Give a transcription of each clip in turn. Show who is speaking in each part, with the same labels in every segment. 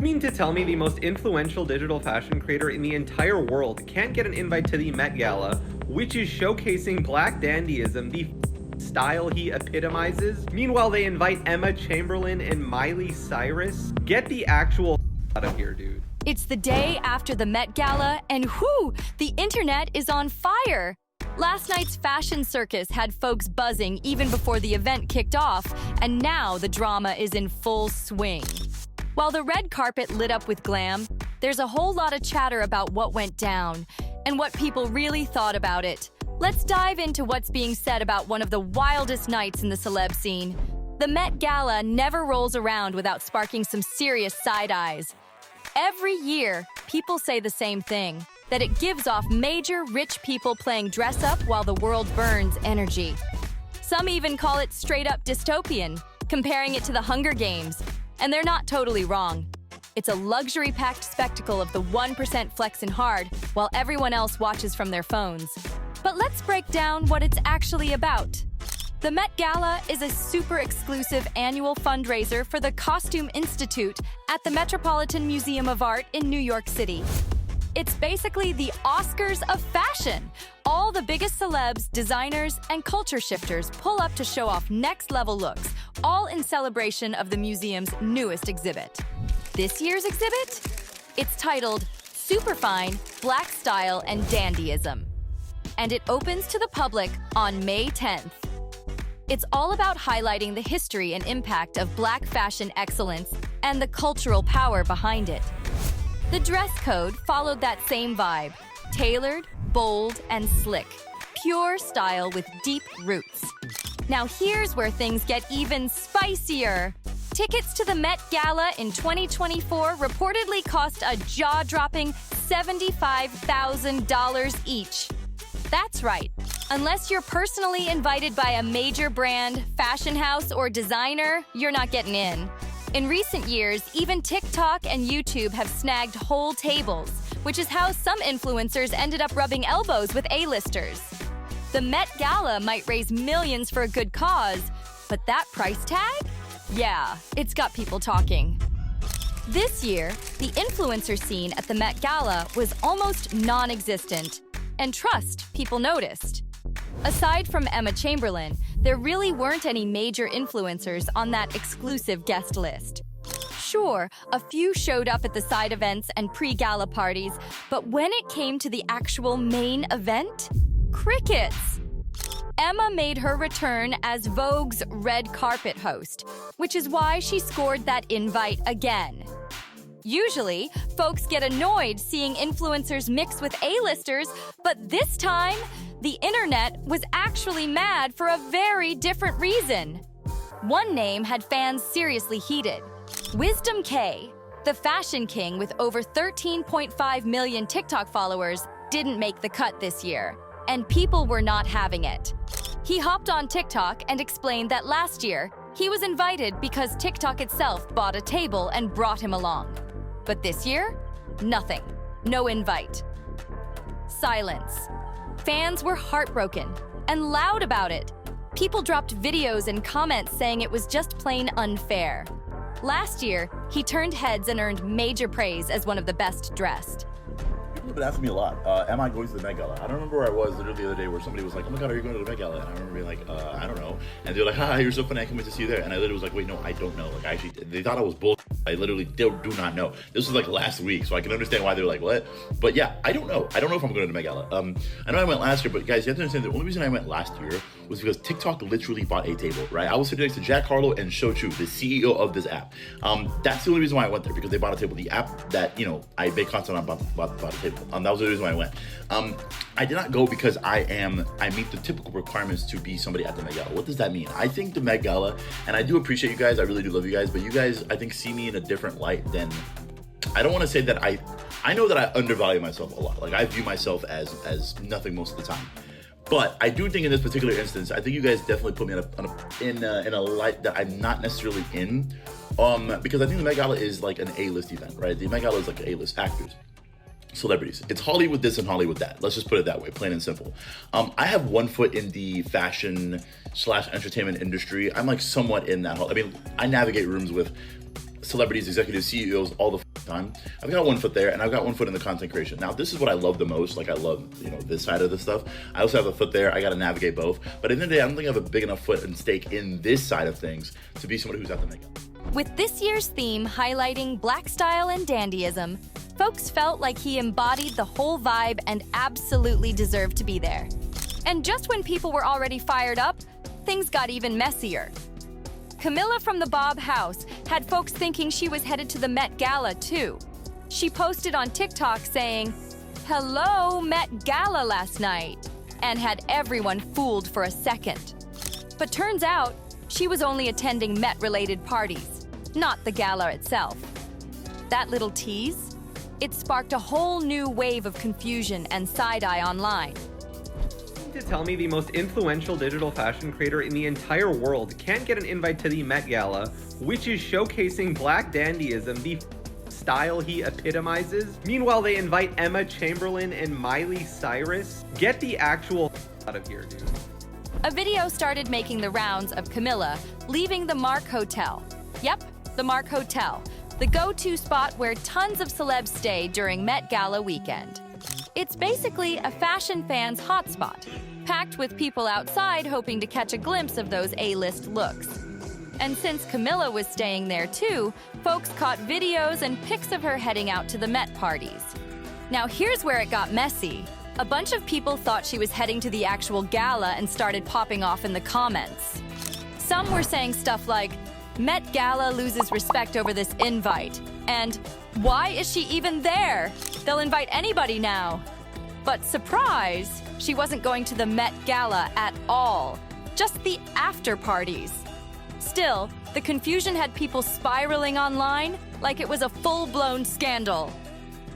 Speaker 1: You mean to tell me the most influential digital fashion creator in the entire world can't get an invite to the Met Gala, which is showcasing black dandyism, the style he epitomizes? Meanwhile, they invite Emma Chamberlain and Miley Cyrus? Get the actual out of here, dude.
Speaker 2: It's the day after the Met Gala, and whoo, the internet is on fire. Last night's fashion circus had folks buzzing even before the event kicked off, and now the drama is in full swing. While the red carpet lit up with glam, there's a whole lot of chatter about what went down and what people really thought about it. Let's dive into what's being said about one of the wildest nights in the celeb scene. The Met Gala never rolls around without sparking some serious side eyes. Every year, people say the same thing, that it gives off major rich people playing dress up while the world burns energy. Some even call it straight up dystopian, comparing it to the Hunger Games. And they're not totally wrong. It's a luxury-packed spectacle of the 1% flexin' hard while everyone else watches from their phones. But let's break down what it's actually about. The Met Gala is a super exclusive annual fundraiser for the Costume Institute at the Metropolitan Museum of Art in New York City. It's basically the Oscars of fashion. All the biggest celebs, designers, and culture shifters pull up to show off next-level looks, all in celebration of the museum's newest exhibit. This year's exhibit? It's titled Superfine, Black Style, and Dandyism. And it opens to the public on May 10th. It's all about highlighting the history and impact of Black fashion excellence and the cultural power behind it. The dress code followed that same vibe, tailored, bold, and slick. Pure style with deep roots. Now here's where things get even spicier. Tickets to the Met Gala in 2024 reportedly cost a jaw-dropping $75,000 each. That's right. Unless you're personally invited by a major brand, fashion house, or designer, you're not getting in. In recent years, even TikTok and YouTube have snagged whole tables, which is how some influencers ended up rubbing elbows with A-listers. The Met Gala might raise millions for a good cause, but that price tag? Yeah, it's got people talking. This year, the influencer scene at the Met Gala was almost non-existent, and trust, people noticed. Aside from Emma Chamberlain, there really weren't any major influencers on that exclusive guest list. Sure, a few showed up at the side events and pre-gala parties, but when it came to the actual main event, crickets. Emma made her return as Vogue's red carpet host, which is why she scored that invite again. Usually, folks get annoyed seeing influencers mix with A-listers, but this time, the internet was actually mad for a very different reason. One name had fans seriously heated. Wisdom K, the fashion king with over 13.5 million TikTok followers, didn't make the cut this year, and people were not having it. He hopped on TikTok and explained that last year, he was invited because TikTok itself bought a table and brought him along. But this year, nothing. No invite. Silence. Fans were heartbroken and loud about it. People dropped videos and comments saying it was just plain unfair. Last year, he turned heads and earned major praise as one of the best dressed.
Speaker 3: People have been asking me a lot, am I going to the Met Gala? I don't remember where I was literally the other day where somebody was like, oh my god, are you going to the Met Gala? And I remember being like, I don't know. And they're like, haha, you're so funny, I can't wait to see you there. And I literally was like, wait, no, I don't know. Like, they thought I was bull. I literally do not know. This was like last week, so I can understand why they're like, what? But yeah, I don't know. I don't know if I'm going to the Met Gala. I know I went last year, but guys, you have to understand the only reason I went last year was because TikTok literally bought a table, right? I was sitting next to Jack Harlow and Shochu, the CEO of this app. That's the only reason why I went there, because they bought a table. The app that, you know, I make content on bought a table. That was the reason why I went. I did not go because I meet the typical requirements to be somebody at the Met Gala. What does that mean? I think the Met Gala, and I do appreciate you guys, I really do love you guys, but you guys, I think, see me in a different light than, I don't want to say that I know that I undervalue myself a lot. Like, I view myself as nothing most of the time. But I do think in this particular instance, I think you guys definitely put me in a light that I'm not necessarily in, because I think the Met Gala is like an A-list event, right? The Met Gala is like A-list actors, celebrities. It's Hollywood this and Hollywood that. Let's just put it that way, plain and simple. I have one foot in the fashion / entertainment industry. I'm like somewhat in that. I mean, I navigate rooms with celebrities, executives, CEOs all the time. I've got one foot there, and I've got one foot in the content creation. Now, this is what I love the most. Like, I love, this side of the stuff. I also have a foot there. I got to navigate both. But at the end of the day, I don't think I have a big enough foot and stake in this side of things to be somebody who's at the Met Gala.
Speaker 2: With this year's theme highlighting Black style and dandyism, folks felt like he embodied the whole vibe and absolutely deserved to be there. And just when people were already fired up, things got even messier. Camilla from the Bob House had folks thinking she was headed to the Met Gala too. She posted on TikTok saying, "Hello, Met Gala last night," and had everyone fooled for a second. But turns out, she was only attending Met-related parties, not the gala itself. That little tease? It sparked a whole new wave of confusion and side-eye online.
Speaker 1: To tell me the most influential digital fashion creator in the entire world can't get an invite to the Met Gala, which is showcasing Black dandyism, the style he epitomizes. Meanwhile, they invite Emma Chamberlain and Miley Cyrus. Get the actual out of here, dude.
Speaker 2: A video started making the rounds of Camilla leaving the Mark Hotel. Yep, the Mark Hotel, the go-to spot where tons of celebs stay during Met Gala weekend. It's basically a fashion fan's hotspot, packed with people outside hoping to catch a glimpse of those A-list looks. And since Camilla was staying there too, folks caught videos and pics of her heading out to the Met parties. Now here's where it got messy. A bunch of people thought she was heading to the actual gala and started popping off in the comments. Some were saying stuff like, "Met Gala loses respect over this invite," and "Why is she even there? They'll invite anybody now." But surprise, she wasn't going to the Met Gala at all, just the after parties. Still, the confusion had people spiraling online like it was a full-blown scandal.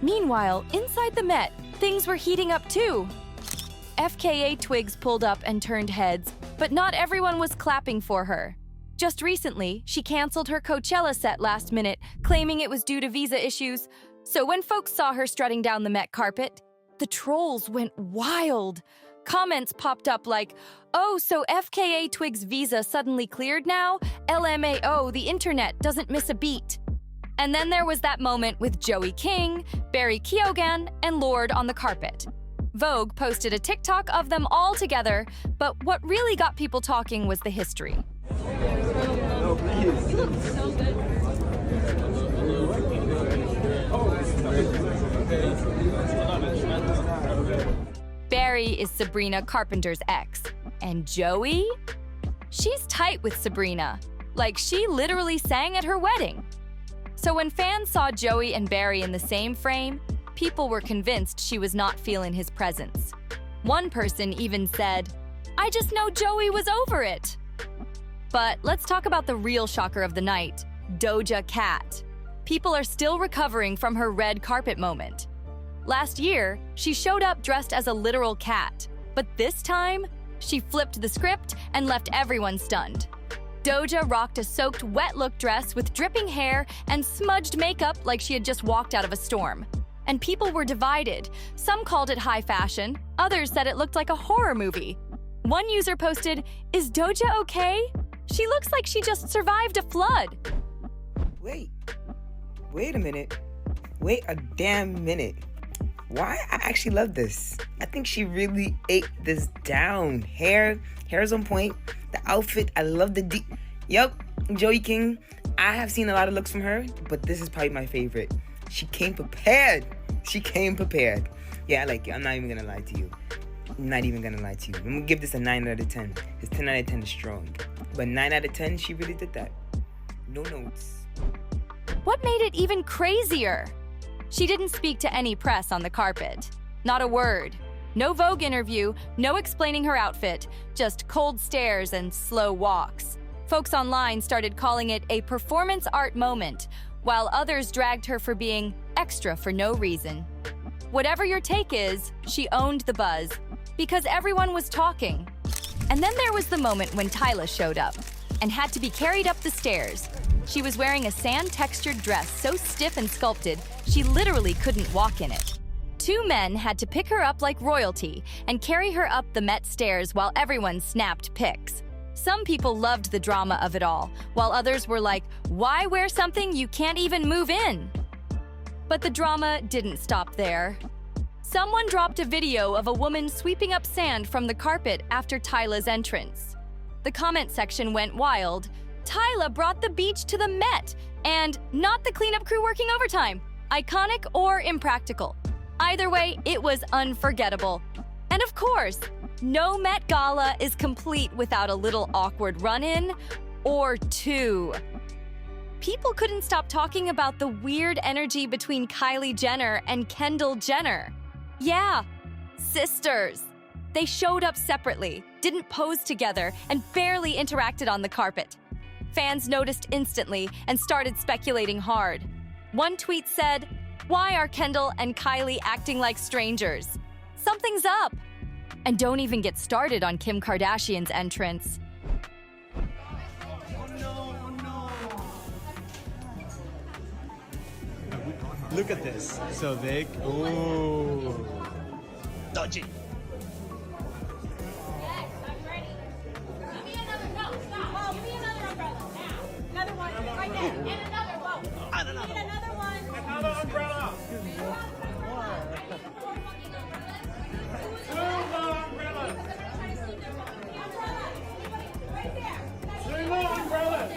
Speaker 2: Meanwhile, inside the Met, things were heating up too. FKA Twigs pulled up and turned heads, but not everyone was clapping for her. Just recently, she canceled her Coachella set last minute, claiming it was due to visa issues. So when folks saw her strutting down the Met carpet, the trolls went wild. Comments popped up like, "Oh, so FKA Twigs' visa suddenly cleared now? LMAO, the internet doesn't miss a beat." And then there was that moment with Joey King, Barry Keoghan, and Lorde on the carpet. Vogue posted a TikTok of them all together, but what really got people talking was the history. Barry is Sabrina Carpenter's ex. And Joey? She's tight with Sabrina. Like, she literally sang at her wedding. So when fans saw Joey and Barry in the same frame, people were convinced she was not feeling his presence. One person even said, "I just know Joey was over it." But let's talk about the real shocker of the night, Doja Cat. People are still recovering from her red carpet moment. Last year, she showed up dressed as a literal cat, but this time, she flipped the script and left everyone stunned. Doja rocked a soaked wet look dress with dripping hair and smudged makeup like she had just walked out of a storm. And people were divided. Some called it high fashion, others said it looked like a horror movie. One user posted, "Is Doja okay? She looks like she just survived a flood."
Speaker 4: Wait a minute. Wait a damn minute. Why? I actually love this. I think she really ate this down. Hair's on point. The outfit, I love the Yup, Joey King. I have seen a lot of looks from her, but this is probably my favorite. She came prepared. Yeah, I like it. I'm not even gonna lie to you. I'm gonna give this a 9 out of 10. This 10 out of 10 is strong. But 9 out of 10, she really did that. No notes.
Speaker 2: What made it even crazier? She didn't speak to any press on the carpet. Not a word. No Vogue interview, no explaining her outfit, just cold stares and slow walks. Folks online started calling it a performance art moment, while others dragged her for being extra for no reason. Whatever your take is, she owned the buzz, because everyone was talking. And then there was the moment when Tyla showed up and had to be carried up the stairs. She was wearing a sand-textured dress so stiff and sculpted, she literally couldn't walk in it. Two men had to pick her up like royalty and carry her up the Met stairs while everyone snapped pics. Some people loved the drama of it all, while others were like, "Why wear something you can't even move in?" But the drama didn't stop there. Someone dropped a video of a woman sweeping up sand from the carpet after Tyla's entrance. The comment section went wild. Tyla brought the beach to the Met, and not the cleanup crew working overtime. Iconic or impractical. Either way, it was unforgettable. And of course, no Met Gala is complete without a little awkward run-in or two. People couldn't stop talking about the weird energy between Kylie Jenner and Kendall Jenner. Yeah, sisters. They showed up separately, didn't pose together, and barely interacted on the carpet. Fans noticed instantly and started speculating hard. One tweet said, "Why are Kendall and Kylie acting like strangers? Something's up." And don't even get started on Kim Kardashian's entrance.
Speaker 5: Look at this. So they. Ooh. Dodgy.
Speaker 6: Yes, I'm ready. Give me another. No, stop. Oh, give me another umbrella now. Another one right there. And another one.
Speaker 5: I don't know.
Speaker 6: Need another one.
Speaker 7: Another umbrella. Two more umbrellas.
Speaker 6: Right there.
Speaker 7: Three more umbrellas.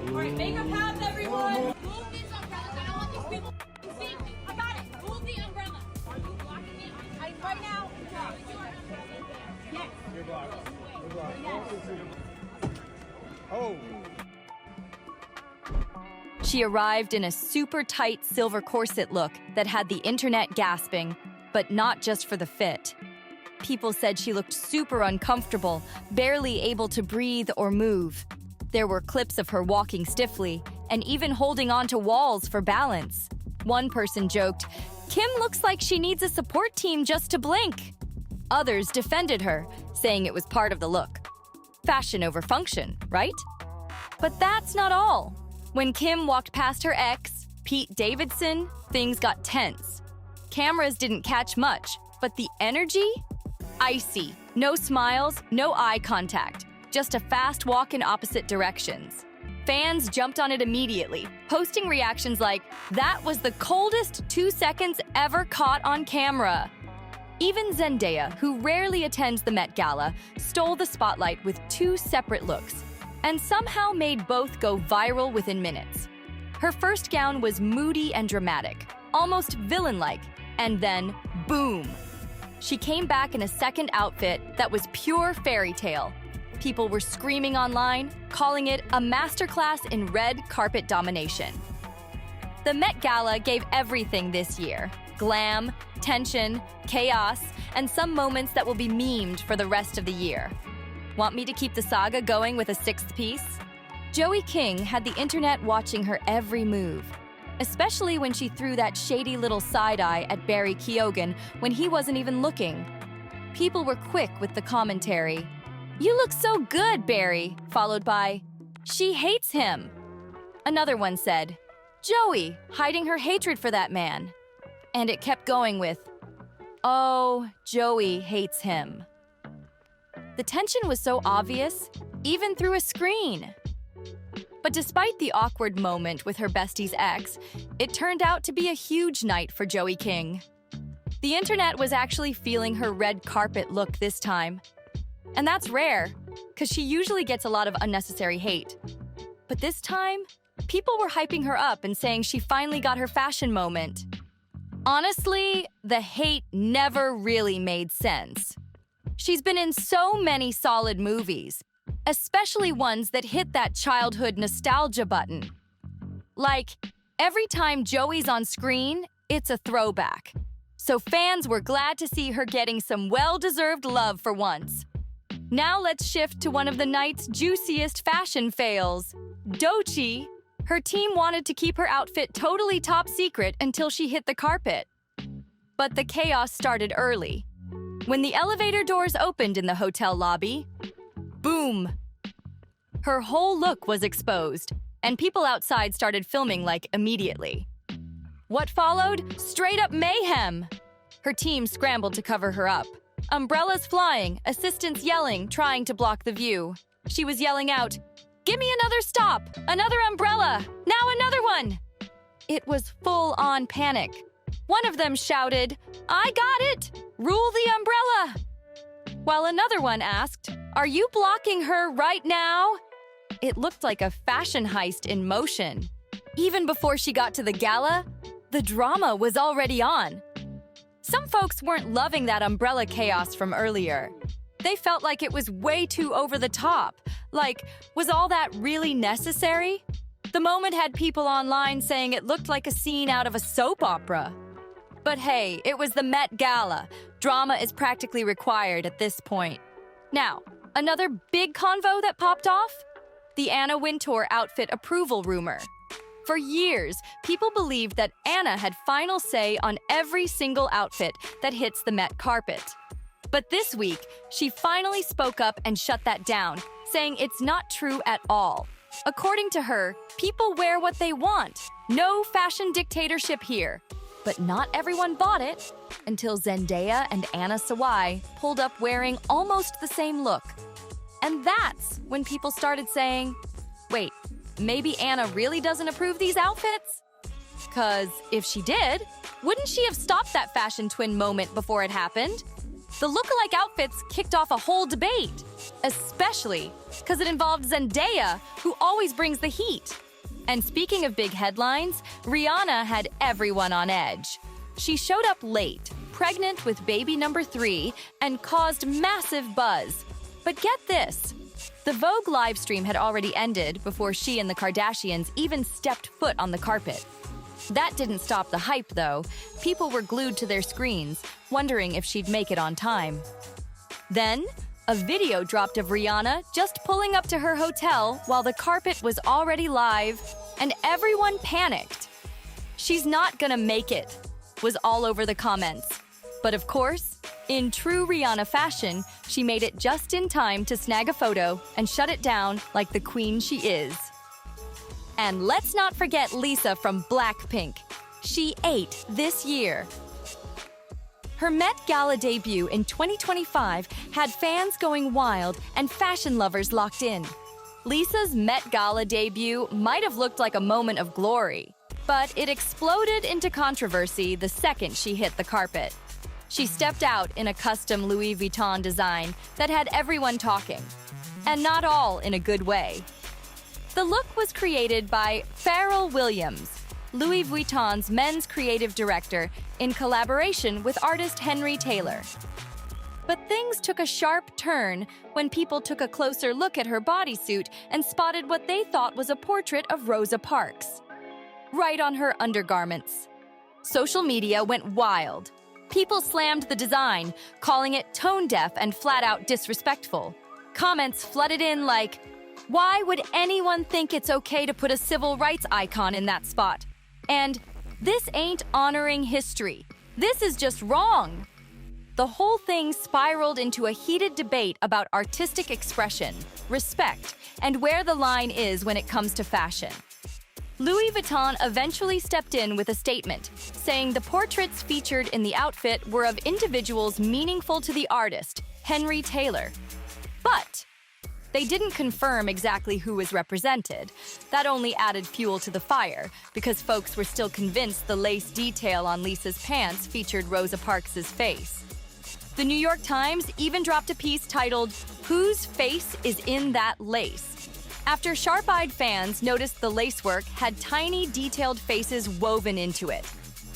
Speaker 6: All right, make a pass, everyone. Move these umbrellas. I don't want these people seeing me. I got it. Move the umbrella. Are you blocking me? Right now. Yes.
Speaker 7: You're blocked. You're blocked.
Speaker 6: Yes.
Speaker 5: Oh.
Speaker 2: She arrived in a super tight silver corset look that had the internet gasping, but not just for the fit. People said she looked super uncomfortable, barely able to breathe or move. There were clips of her walking stiffly and even holding onto walls for balance. One person joked, "Kim looks like she needs a support team just to blink." Others defended her, saying it was part of the look. Fashion over function, right? But that's not all. When Kim walked past her ex, Pete Davidson, things got tense. Cameras didn't catch much, but the energy? Icy. No smiles, no eye contact. Just a fast walk in opposite directions. Fans jumped on it immediately, posting reactions like, "That was the coldest 2 seconds ever caught on camera." Even Zendaya, who rarely attends the Met Gala, stole the spotlight with 2 separate looks, and somehow made both go viral within minutes. Her first gown was moody and dramatic, almost villain-like, and then boom! She came back in a second outfit that was pure fairy tale. People were screaming online, calling it a masterclass in red carpet domination. The Met Gala gave everything this year: glam, tension, chaos, and some moments that will be memed for the rest of the year. Want me to keep the saga going with a 6th piece? Joey King had the internet watching her every move, especially when she threw that shady little side-eye at Barry Keoghan when he wasn't even looking. People were quick with the commentary. "You look so good, Barry," followed by, "She hates him." Another one said, "Joey, hiding her hatred for that man." And it kept going with, "Oh, Joey hates him." The tension was so obvious, even through a screen. But despite the awkward moment with her bestie's ex, it turned out to be a huge night for Joey King. The internet was actually feeling her red carpet look this time. And that's rare, because she usually gets a lot of unnecessary hate. But this time, people were hyping her up and saying she finally got her fashion moment. Honestly, the hate never really made sense. She's been in so many solid movies, especially ones that hit that childhood nostalgia button. Like, every time Joey's on screen, it's a throwback. So fans were glad to see her getting some well-deserved love for once. Now let's shift to one of the night's juiciest fashion fails. Doechii. Her team wanted to keep her outfit totally top secret until she hit the carpet. But the chaos started early. When the elevator doors opened in the hotel lobby, boom! Her whole look was exposed, and people outside started filming like immediately. What followed? Straight up mayhem! Her team scrambled to cover her up. Umbrellas flying, assistants yelling, trying to block the view. She was yelling out, "Give me another stop! Another umbrella! Now another one!" It was full-on panic. One of them shouted, "I got it! Rule the umbrella!" While another one asked, "Are you blocking her right now?" It looked like a fashion heist in motion. Even before she got to the gala, the drama was already on. Some folks weren't loving that umbrella chaos from earlier. They felt like it was way too over the top. Like, was all that really necessary? The moment had people online saying it looked like a scene out of a soap opera. But hey, it was the Met Gala. Drama is practically required at this point. Now, another big convo that popped off? The Anna Wintour outfit approval rumor. For years, people believed that Anna had final say on every single outfit that hits the Met carpet. But this week, she finally spoke up and shut that down, saying it's not true at all. According to her, people wear what they want. No fashion dictatorship here. But not everyone bought it until Zendaya and Anna Sawai pulled up wearing almost the same look. And that's when people started saying, wait, maybe Anna really doesn't approve these outfits? 'Cause if she did, wouldn't she have stopped that fashion twin moment before it happened? The lookalike outfits kicked off a whole debate, especially because it involved Zendaya, who always brings the heat. And speaking of big headlines, Rihanna had everyone on edge. She showed up late, pregnant with baby number 3, and caused massive buzz. But get this, the Vogue livestream had already ended before she and the Kardashians even stepped foot on the carpet. That didn't stop the hype, though. People were glued to their screens, wondering if she'd make it on time. Then, a video dropped of Rihanna just pulling up to her hotel while the carpet was already live, and everyone panicked. "She's not gonna make it," was all over the comments. But of course, in true Rihanna fashion, she made it just in time to snag a photo and shut it down like the queen she is. And let's not forget Lisa from Blackpink. She ate this year. Her Met Gala debut in 2025 had fans going wild and fashion lovers locked in. Lisa's Met Gala debut might have looked like a moment of glory, but it exploded into controversy the second she hit the carpet. She stepped out in a custom Louis Vuitton design that had everyone talking, and not all in a good way. The look was created by Pharrell Williams, Louis Vuitton's men's creative director, in collaboration with artist Henry Taylor. But things took a sharp turn when people took a closer look at her bodysuit and spotted what they thought was a portrait of Rosa Parks, right on her undergarments. Social media went wild. People slammed the design, calling it tone-deaf and flat-out disrespectful. Comments flooded in like, "Why would anyone think it's okay to put a civil rights icon in that spot?" And, "This ain't honoring history. This is just wrong." The whole thing spiraled into a heated debate about artistic expression, respect, and where the line is when it comes to fashion. Louis Vuitton eventually stepped in with a statement, saying the portraits featured in the outfit were of individuals meaningful to the artist, Henry Taylor. But they didn't confirm exactly who was represented. That only added fuel to the fire, because folks were still convinced the lace detail on Lisa's pants featured Rosa Parks' face. The New York Times even dropped a piece titled, "Whose face is in that lace?" After sharp-eyed fans noticed the lacework had tiny, detailed faces woven into it.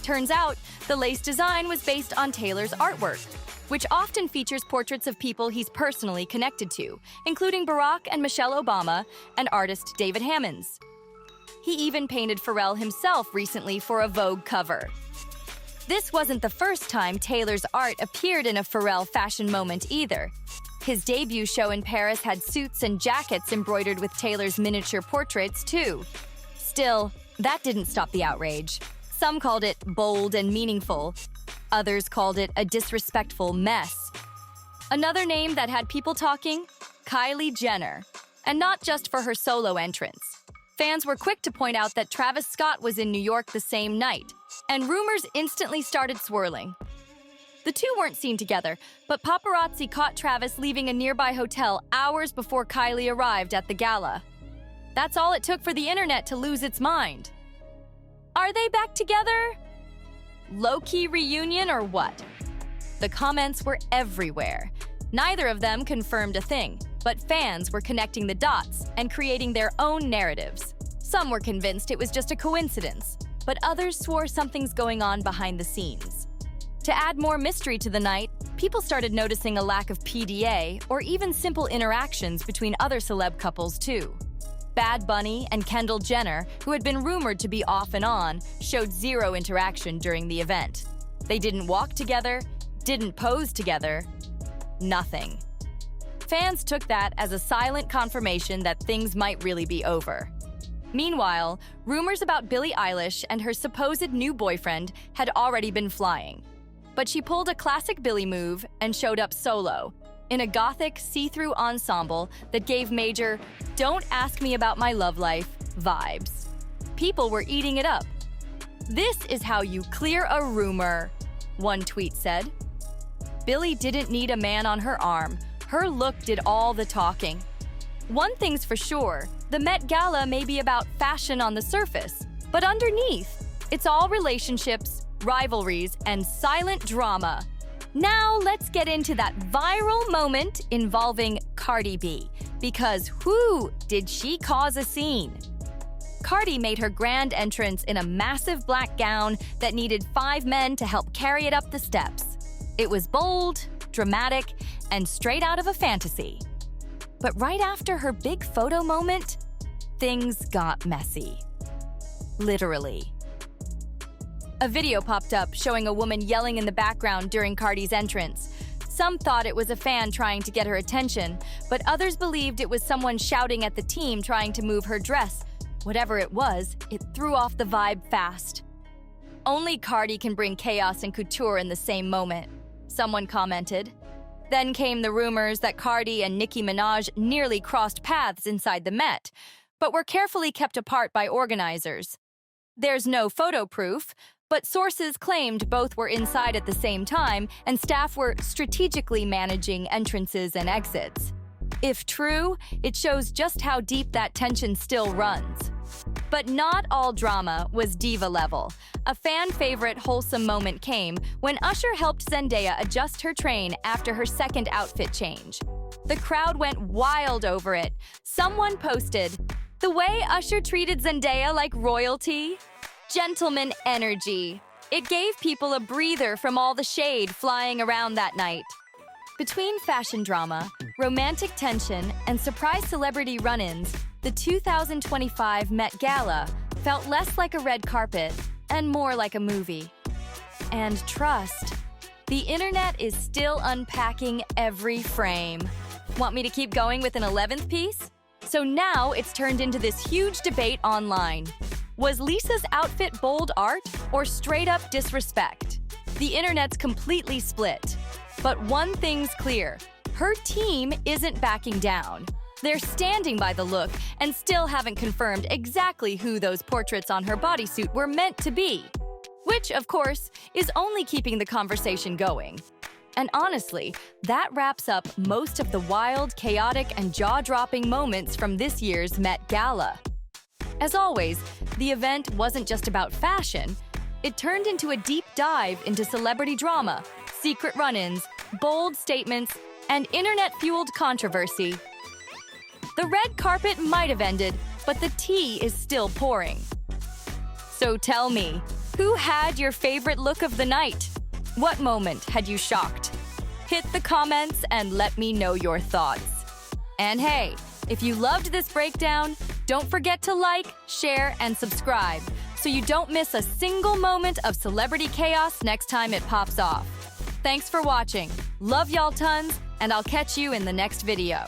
Speaker 2: Turns out, the lace design was based on Taylor's artwork, which often features portraits of people he's personally connected to, including Barack and Michelle Obama and artist David Hammonds. He even painted Pharrell himself recently for a Vogue cover. This wasn't the first time Taylor's art appeared in a Pharrell fashion moment either. His debut show in Paris had suits and jackets embroidered with Taylor's miniature portraits, too. Still, that didn't stop the outrage. Some called it bold and meaningful. Others called it a disrespectful mess. Another name that had people talking? Kylie Jenner. And not just for her solo entrance. Fans were quick to point out that Travis Scott was in New York the same night, and rumors instantly started swirling. The two weren't seen together, but paparazzi caught Travis leaving a nearby hotel hours before Kylie arrived at the gala. That's all it took for the internet to lose its mind. Are they back together? Low-key reunion or what? The comments were everywhere. Neither of them confirmed a thing, but fans were connecting the dots and creating their own narratives. Some were convinced it was just a coincidence, but others swore something's going on behind the scenes. To add more mystery to the night, people started noticing a lack of PDA or even simple interactions between other celeb couples too. Bad Bunny and Kendall Jenner, who had been rumored to be off and on, showed zero interaction during the event. They didn't walk together, didn't pose together, nothing. Fans took that as a silent confirmation that things might really be over. Meanwhile, rumors about Billie Eilish and her supposed new boyfriend had already been flying. But she pulled a classic Billie move and showed up solo, in a gothic, see-through ensemble that gave major "don't ask me about my love life" vibes. People were eating it up. "This is how you clear a rumor," one tweet said. Billie didn't need a man on her arm. Her look did all the talking. One thing's for sure, the Met Gala may be about fashion on the surface, but underneath, it's all relationships, rivalries, and silent drama. Now let's get into that viral moment involving Cardi B, because whoo, did she cause a scene? Cardi made her grand entrance in a massive black gown that needed 5 men to help carry it up the steps. It was bold, dramatic, and straight out of a fantasy. But right after her big photo moment, things got messy. Literally. A video popped up showing a woman yelling in the background during Cardi's entrance. Some thought it was a fan trying to get her attention, but others believed it was someone shouting at the team trying to move her dress. Whatever it was, it threw off the vibe fast. Only Cardi can bring chaos and couture in the same moment, someone commented. Then came the rumors that Cardi and Nicki Minaj nearly crossed paths inside the Met, but were carefully kept apart by organizers. There's no photo proof, but sources claimed both were inside at the same time and staff were strategically managing entrances and exits. If true, it shows just how deep that tension still runs. But not all drama was diva level. A fan favorite wholesome moment came when Usher helped Zendaya adjust her train after her second outfit change. The crowd went wild over it. Someone posted, "The way Usher treated Zendaya like royalty? Gentleman energy." It gave people a breather from all the shade flying around that night. Between fashion drama, romantic tension, and surprise celebrity run-ins, the 2025 Met Gala felt less like a red carpet and more like a movie. And trust, the internet is still unpacking every frame. Want me to keep going with an 11th piece? So now it's turned into this huge debate online. Was Lisa's outfit bold art or straight-up disrespect? The internet's completely split. But one thing's clear, her team isn't backing down. They're standing by the look and still haven't confirmed exactly who those portraits on her bodysuit were meant to be. Which, of course, is only keeping the conversation going. And honestly, that wraps up most of the wild, chaotic, and jaw-dropping moments from this year's Met Gala. As always, the event wasn't just about fashion. It turned into a deep dive into celebrity drama, secret run-ins, bold statements, and internet-fueled controversy. The red carpet might have ended, but the tea is still pouring. So tell me, who had your favorite look of the night? What moment had you shocked? Hit the comments and let me know your thoughts. And hey, if you loved this breakdown, don't forget to like, share, and subscribe so you don't miss a single moment of celebrity chaos next time it pops off. Thanks for watching. Love y'all tons, and I'll catch you in the next video.